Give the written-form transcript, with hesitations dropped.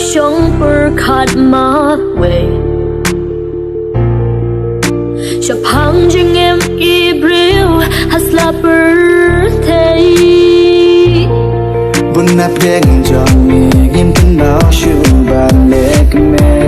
sống bờ khát mà về chập hàng chừng em Ibril hasla birthday bun nắp đen cho mi im tin nào shu ba lek me